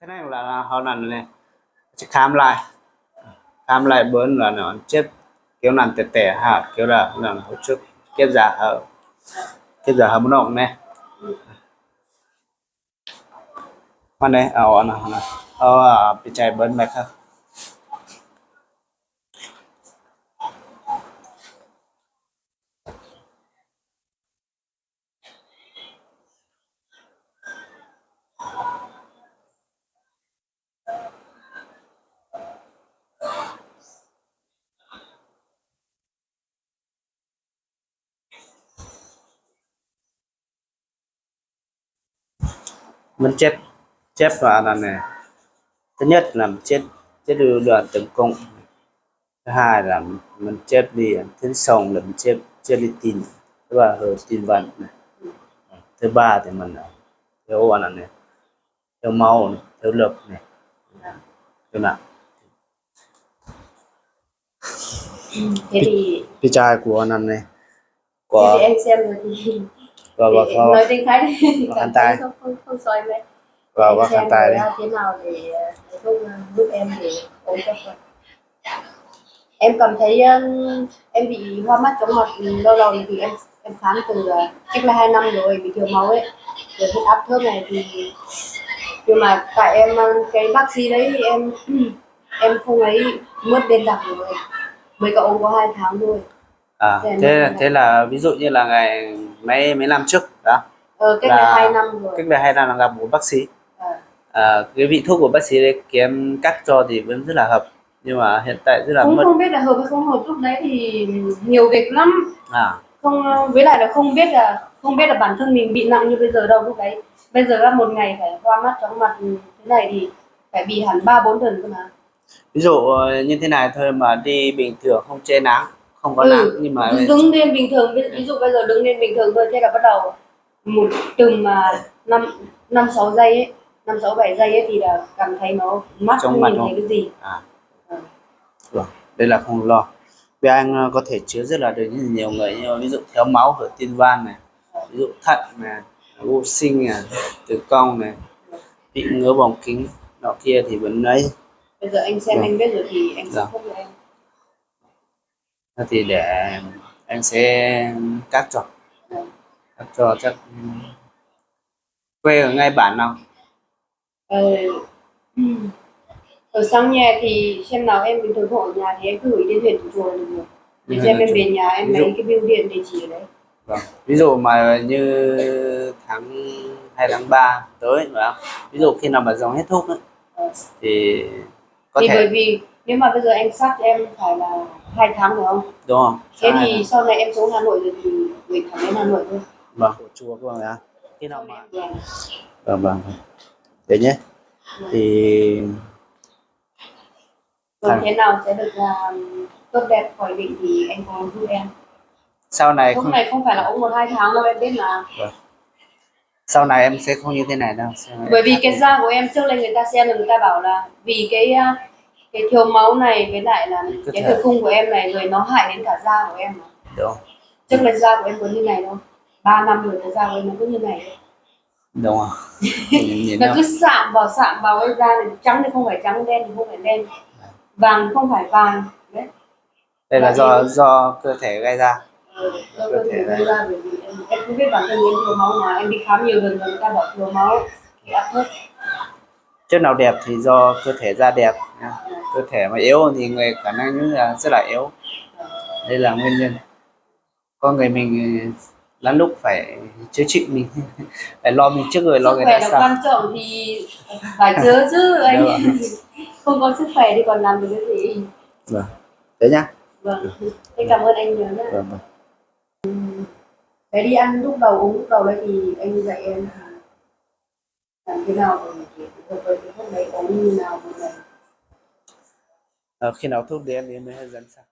Cái này là họ là này sẽ khám lại bớn là nó chết kiểu nằm tẻ tẻ hạt kiểu là hồi trước kiếp giả hở muốn động này mà này bị chạy bớn mạch ha mình chết và là này thứ nhất là chết chết lừa tấn công, thứ hai là mình chết đi thứ xong là mình chết đi tin thứ ba hơi tin văn này, thứ ba thì mình thiếu anh này thiếu máu này thiếu lực này thiếu nặng thế thì cái chai của anh này của thì anh xem rồi thì và nói tiếng Thái đi khăn tay không soi với và khăn tay đấy thế nào để giúp em để ổn cho con. Em cảm thấy em bị hoa mắt chóng mặt lâu lâu thì em khám từ cách là 2 năm rồi, bị thiếu máu ấy, rồi huyết áp thấp này thì nhưng mà tại em cái bác sĩ đấy thì em không ấy mất bên đặc rồi, mới có ống có 2 tháng thôi. Thế là ví dụ như là ngày mấy năm trước đó cách là 2 năm rồi, cách đây 2 năm là gặp một bác sĩ. Cái vị thuốc của bác sĩ đấy kiếm cắt cho thì vẫn rất là hợp, nhưng mà hiện tại rất là không biết là hợp hay không hợp, lúc đấy thì nhiều việc lắm, không với lại là không biết là bản thân mình bị nặng như bây giờ đâu. Lúc đấy bây giờ là một ngày phải hoa mắt chóng mặt thế này thì phải bị hẳn 3-4 lần cơ mà. Ví dụ như thế này thôi mà đi bình thường không che nắng không có nắng nhưng mà đứng lên bình thường, ví dụ bây giờ đứng lên bình thường thôi, thế là bắt đầu một chừng mà 5-6 giây ấy, 5-6-7 giây ấy thì là cảm thấy nó mắt không nhìn thấy cái gì. Đây là không lo, vì anh có thể chứa rất là được nhiều người, như ví dụ thiếu máu ở tim van này, ví dụ thận này, vô sinh này, tử cung này, bị ngứa vòng kính nọ kia thì vẫn lấy. Bây giờ anh xem anh biết rồi thì anh sẽ không cho em. Thì để anh sẽ cắt cho chắc. Quê ở ngay bản nào? Ở sang nhà thì xem nào, em bình thường không ở nhà thì em cứ gửi đến huyện thủ chùa được rồi. Để xem em về nhà em lấy cái bưu điện địa chỉ ở đấy. Vâng. Ví dụ mà như tháng 2 tháng 3 tới phải không? Ví dụ khi nào mà dòng hết thuốc ấy, thì có thể bởi vì nếu mà bây giờ anh xác cho em phải là 2 tháng phải không? Đúng không? Thế thì sau này em xuống Hà Nội rồi thì gửi thẳng đến Hà Nội thôi. Vâng, của chùa của bạn. Khi nào mà vâng. Đấy nhé. Thì thế nào sẽ được tốt đẹp khỏi bệnh thì anh có giúp em. Sau này lúc này không phải là ông 1-2 tháng đâu, em biết mà. Sau này em sẽ không như thế này đâu. Bởi vì cái da của em trước lên người ta xem rồi người ta bảo là vì cái thiếu máu này với lại là cái tử cung của em này rồi nó hại đến cả da của em mà. Đúng. Trước là da của em có như này đâu, 3 năm rồi cái da của em nó cứ như này đấy. Đúng không? Nó cứ sạm vào cái da này, trắng thì không phải trắng, đen thì không phải đen, vàng không phải vàng đấy. Đây là do cơ thể gây ra. Cơ thể gây ra, bởi vì em không biết bản thân em thiếu máu mà em đi khám nhiều lần rồi người ta bảo thiếu máu thì áp thấp. Chất nào đẹp thì do cơ thể da đẹp, cơ thể mà yếu thì người khả năng như là rất là yếu. Đây là nguyên nhân. Con người mình lắm lúc phải chữa trị mình, phải lo mình trước rồi lo người ta sau. Sức khỏe là quan trọng thì phải chữa chứ anh. Không có sức khỏe thì còn làm được cái gì. Vâng, thế nhá. Vâng, thế cảm ơn anh nhiều nhé. Vâng. Thế đi ăn lúc đầu uống lúc đầu đấy thì anh dạy em làm thế nào để cái thuốc đấy uống như nào một ngày. Khi nào thuốc đến thì em mới dẫn sang.